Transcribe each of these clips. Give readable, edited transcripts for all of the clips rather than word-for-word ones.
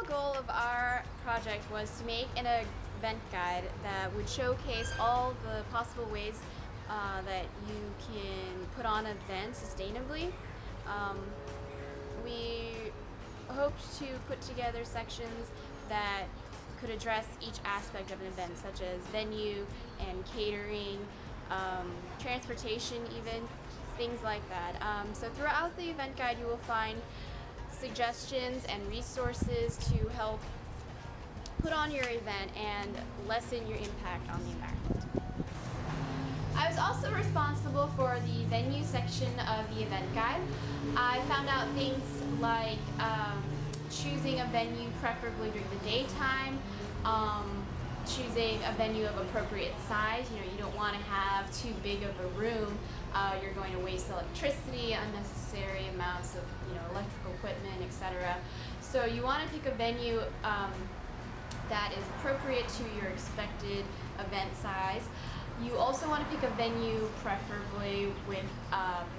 goal of our project was to make an event guide that would showcase all the possible ways that you can put on an event sustainably. We hoped to put together sections that could address each aspect of an event, such as venue and catering, transportation even, things like that. So throughout the event guide you will find suggestions and resources to help put on your event and lessen your impact on the environment. I was also responsible for the venue section of the event guide. I found out things like choosing a venue preferably during the daytime, choosing a venue of appropriate size. You know, you don't want to have too big of a room. You're going to waste electricity, unnecessary amounts of electrical equipment, etc. So you want to pick a venue that is appropriate to your expected event size. You also want to pick a venue preferably with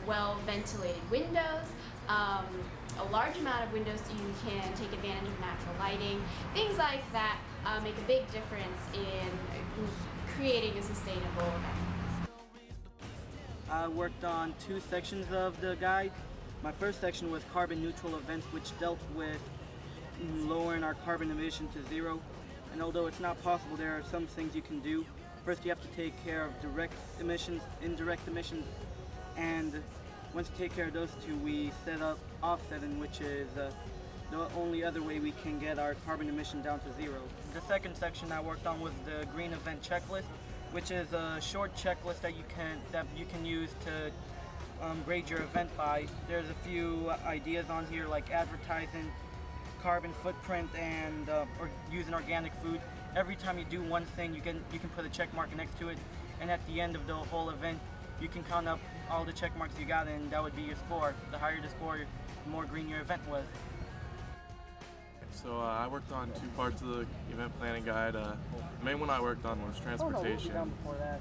well-ventilated windows, a large amount of windows so you can take advantage of natural lighting. Things like that make a big difference in creating a sustainable event. I worked on 2 sections of the guide. My first section was carbon neutral events, which dealt with lowering our carbon emission to 0. And although it's not possible, there are some things you can do. First, you have to take care of direct emissions, indirect emissions, and once you take care of those 2, we set up offsetting, which is the only other way we can get our carbon emission down to 0. The second section I worked on was the green event checklist, which is a short checklist that you can use to grade your event by. There's a few ideas on here like advertising, carbon footprint, and or using organic food. Every time you do one thing, you can put a check mark next to it, and at the end of the whole event, you can count up all the check marks you got, and that would be your score. The higher the score, the more green your event was. So I worked on 2 parts of the event planning guide. The main one I worked on was transportation,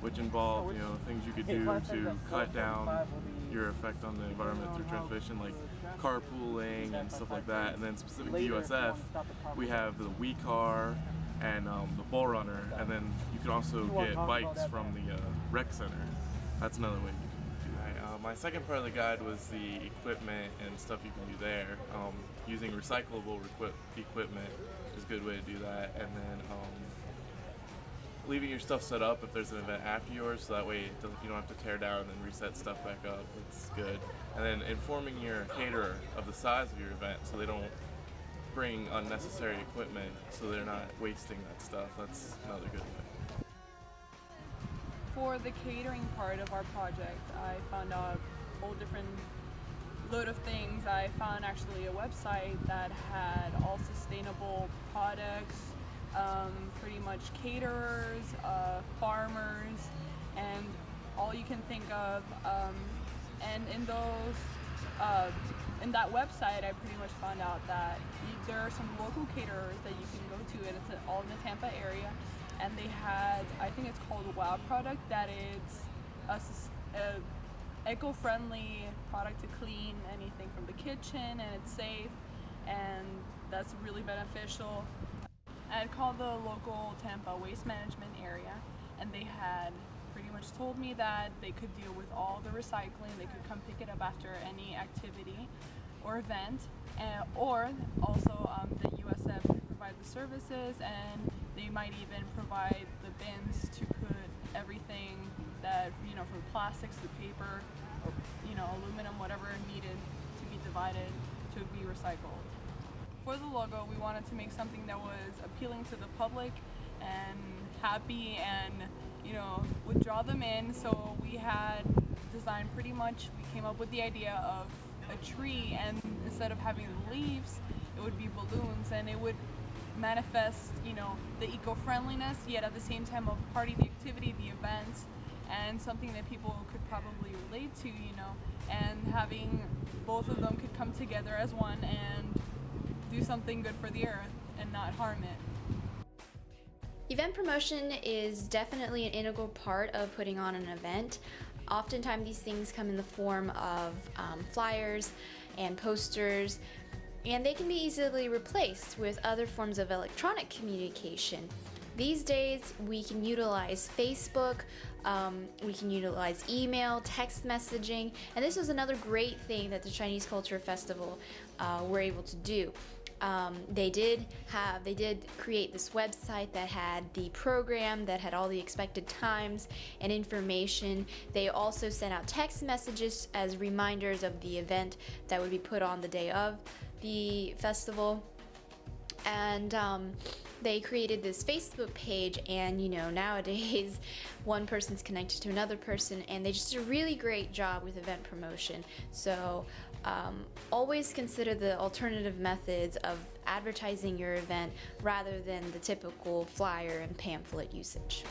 which involved things you could do to cut down your effect on the environment through transportation, like carpooling and stuff like that. And then specific to USF, we have the WeCar and the Bull Runner, and then you can also get bikes from the rec center. That's another way you can do that. My second part of the guide was the equipment and stuff you can do there. Using recyclable equipment is a good way to do that, and then leaving your stuff set up if there's an event after yours, so that way you don't have to tear down and then reset stuff back up. It's good. And then informing your caterer of the size of your event so they don't bring unnecessary equipment, so they're not wasting that stuff. That's another good way. For the catering part of our project, I found out a whole different load of things. I found actually a website that had all sustainable products, pretty much caterers, farmers, and all you can think of. And in those, in that website, I pretty much found out that there are some local caterers that you can go to, and it's all in the Tampa area. And they had, I think it's called a WOW product, that it's a eco-friendly product to clean anything from the kitchen, and it's safe, and that's really beneficial. I called the local Tampa waste management area, and they had pretty much told me that they could deal with all the recycling. They could come pick it up after any activity or event, or also the USF could provide the services, and they might even provide the bins to put everything that, from plastics to paper, or, aluminum, whatever needed to be divided to be recycled. For the logo, we wanted to make something that was appealing to the public and happy and, would draw them in. So we had designed we came up with the idea of a tree, and instead of having the leaves, it would be balloons, and it would manifest, the eco-friendliness, yet at the same time a part of the activity, the events, and something that people could probably relate to, and having both of them could come together as one and do something good for the earth and not harm it. Event promotion is definitely an integral part of putting on an event. Oftentimes these things come in the form of flyers and posters, and they can be easily replaced with other forms of electronic communication. These days, we can utilize Facebook, we can utilize email, text messaging, and this was another great thing that the Chinese Culture Festival were able to do. They did create this website that had the program, that had all the expected times and information. They also sent out text messages as reminders of the event that would be put on the day of the festival. And they created this Facebook page, and you know, nowadays one person's connected to another person, and they just did a really great job with event promotion. So always consider the alternative methods of advertising your event rather than the typical flyer and pamphlet usage.